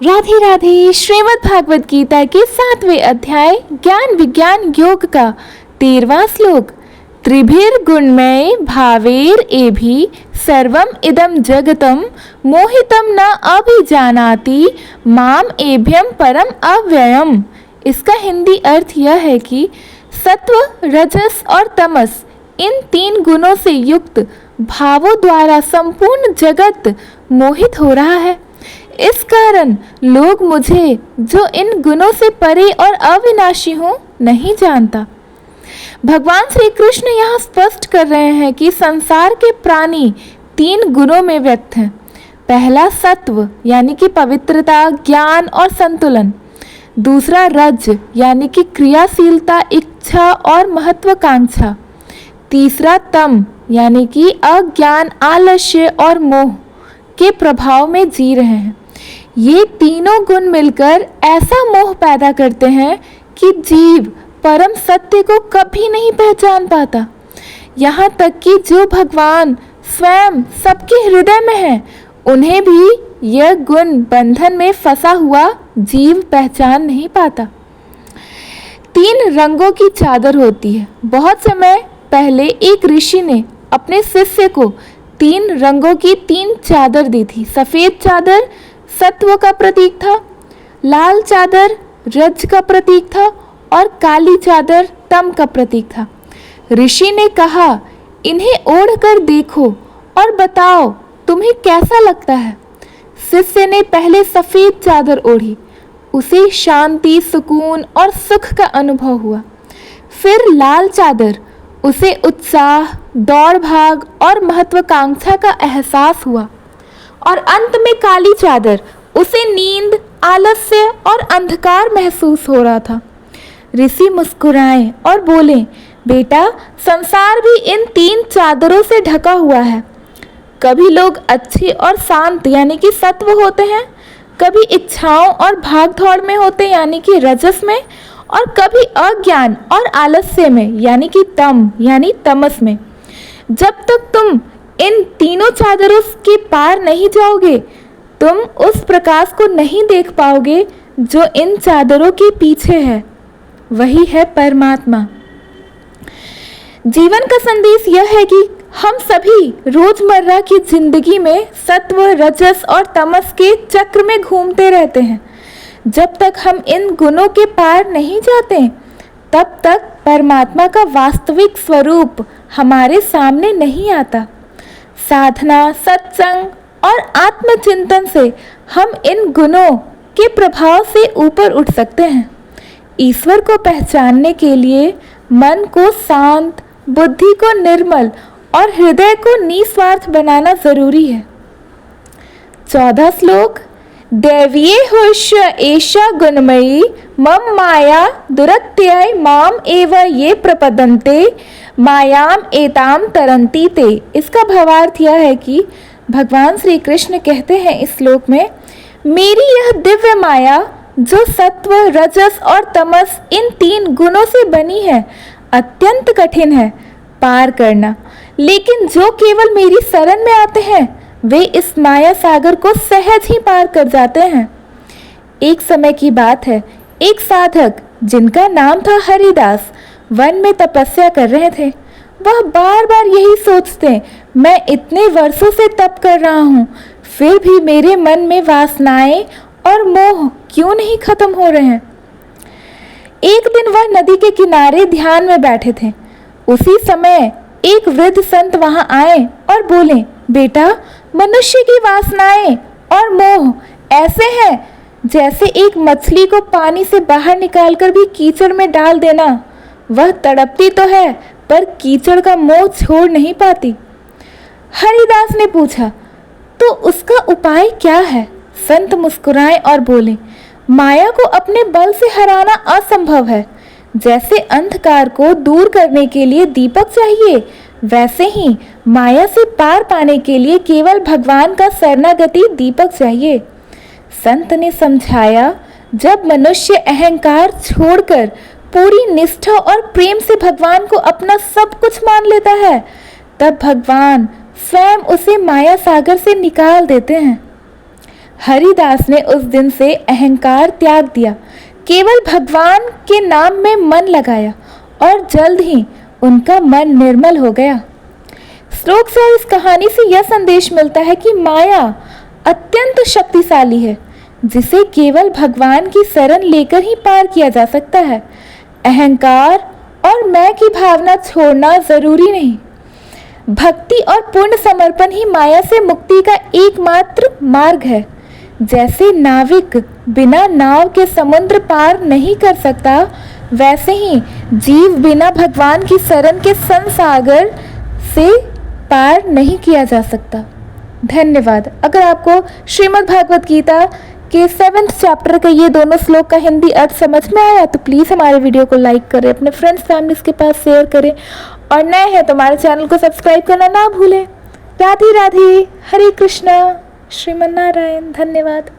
राधे राधे। श्रीमद् भागवत गीता के 7वें अध्याय ज्ञान विज्ञान योग का 13वां श्लोक। त्रिभिर्गुणमय भावेर एभि सर्वम इदम जगतम मोहितम न अभिजानाति माम एभ्यम परम अव्ययम। इसका हिंदी अर्थ यह है कि सत्व, रजस और तमस इन 3 गुणों से युक्त भावों द्वारा संपूर्ण जगत मोहित हो रहा है। इस कारण लोग मुझे, जो इन गुणों से परे और अविनाशी हूँ, नहीं जानता। भगवान श्री कृष्ण यहाँ स्पष्ट कर रहे हैं कि संसार के प्राणी 3 गुणों में व्यक्त हैं। पहला सत्व यानी कि पवित्रता, ज्ञान और संतुलन। दूसरा रज यानी कि क्रियाशीलता, इच्छा और महत्वाकांक्षा। तीसरा तम यानी कि अज्ञान, आलस्य और मोह के प्रभाव में जी रहे हैं। ये तीनों गुण मिलकर ऐसा मोह पैदा करते हैं कि जीव परम सत्य को कभी नहीं पहचान पाता। यहाँ तक कि जो भगवान स्वयं सबके हृदय में है, उन्हें भी यह गुण बंधन में फंसा हुआ जीव पहचान नहीं पाता। 3 रंगों की चादर होती है। बहुत समय पहले एक ऋषि ने अपने शिष्य को 3 रंगों की 3 चादर दी थी। सफ़ेद चादर सत्व का प्रतीक था, लाल चादर रज का प्रतीक था और काली चादर तम का प्रतीक था। ऋषि ने कहा, इन्हें ओढ़ कर देखो और बताओ तुम्हें कैसा लगता है। शिष्य ने पहले सफ़ेद चादर ओढ़ी। उसे शांति, सुकून और सुख का अनुभव हुआ। फिर लाल चादर, उसे उत्साह, दौड़ भाग और महत्वाकांक्षा का एहसास हुआ। और अंत में काली चादर, उसे नींद, आलस्य और अंधकार महसूस हो रहा था। ऋषि मुस्कुराए और बोले, बेटा, संसार भी इन 3 चादरों से ढका हुआ है। कभी लोग अच्छे और शांत यानी कि सत्व होते हैं, कभी इच्छाओं और भागदौड़ में होते यानी कि रजस में, और कभी अज्ञान और आलस्य में यानी कि तम यानी तमस में। जब तक तुम इन तीनों चादरों के पार नहीं जाओगे, तुम उस प्रकाश को नहीं देख पाओगे जो इन चादरों के पीछे है। वही है परमात्मा। जीवन का संदेश यह है कि हम सभी रोजमर्रा की जिंदगी में सत्व, रजस और तमस के चक्र में घूमते रहते हैं। जब तक हम इन गुणों के पार नहीं जाते, तब तक परमात्मा का वास्तविक स्वरूप हमारे सामने नहीं आता। साधना, सत्संग और आत्मचिंतन से हम इन गुणों के प्रभाव से ऊपर उठ सकते हैं। ईश्वर को पहचानने के लिए मन को शांत, बुद्धि को निर्मल और हृदय को निस्वार्थ बनाना जरूरी है। 14 श्लोक। दैवीये हुष्य एषा गुणमयी मम माया दुरत्यय माम एव ये प्रपदन्ते मायाम एताम तरंती ते। इसका भावार्थ यह है कि भगवान श्री कृष्ण कहते हैं इस श्लोक में, मेरी यह दिव्य माया जो सत्व, रजस और तमस इन 3 गुणों से बनी है, अत्यंत कठिन है पार करना। लेकिन जो केवल मेरी शरण में आते हैं, वे इस माया सागर को सहज ही पार कर जाते हैं। एक समय की बात है, एक साधक जिनका नाम था हरिदास वन में तपस्या कर रहे थे। वह बार बार यही सोचते, मैं इतने वर्षों से तप कर रहा हूँ, फिर भी मेरे मन में वासनाएं और मोह क्यों नहीं खत्म हो रहे हैं। एक दिन वह नदी के किनारे ध्यान में बैठे थे। उसी समय एक वृद्ध संत वहां आए और बोले, बेटा, मनुष्य की वासनाएं और मोह ऐसे हैं जैसे एक मछली को पानी से बाहर निकालकर भी कीचड़ में डाल देना। वह तड़पती तो है, पर कीचड़ का मोह छोड़ नहीं पाती। हरिदास ने पूछा, तो उसका उपाय क्या है? संत मुस्कुराए और बोले, माया को अपने बल से हराना असंभव है। जैसे अंधकार को दूर करने के लिए दीपक चाहिए, वैसे ही माया से पार पाने के लिए केवल भगवान का शरणागति दीपक चाहिए। संत ने समझाया, जब मनुष्य अहंकार छोड़कर पूरी निष्ठा और प्रेम से भगवान को अपना सब कुछ मान लेता है, तब भगवान स्वयं उसे माया सागर से निकाल देते हैं। हरिदास ने उस दिन से अहंकार त्याग दिया, केवल भगवान के नाम में मन लगाया और जल्द ही उनका मन निर्मल हो गया। श्लोक से और इस कहानी से यह संदेश मिलता है कि माया अत्यंत शक्तिशाली है, जिसे केवल भगवान की शरण लेकर ही पार किया जा सकता है। अहंकार और मैं की भावना छोड़ना जरूरी नहीं। भक्ति और पूर्ण समर्पण ही माया से मुक्ति का एकमात्र मार्ग है। जैसे नाविक बिना नाव के समुद्र पार नहीं कर सकता, वैसे ही जीव बिना भगवान की शरण के संसागर से पार नहीं किया जा सकता। धन्यवाद। अगर आपको श्रीमद् भागवत गीता के 7th चैप्टर के ये दोनों श्लोक का हिंदी अर्थ समझ में आया तो प्लीज़ हमारे वीडियो को लाइक करें, अपने फ्रेंड्स फैमिलीज के पास शेयर करें और नए हैं तो हमारे चैनल को सब्सक्राइब करना ना भूलें। राधे राधे, हरे कृष्णा, श्रीमन नारायण। धन्यवाद।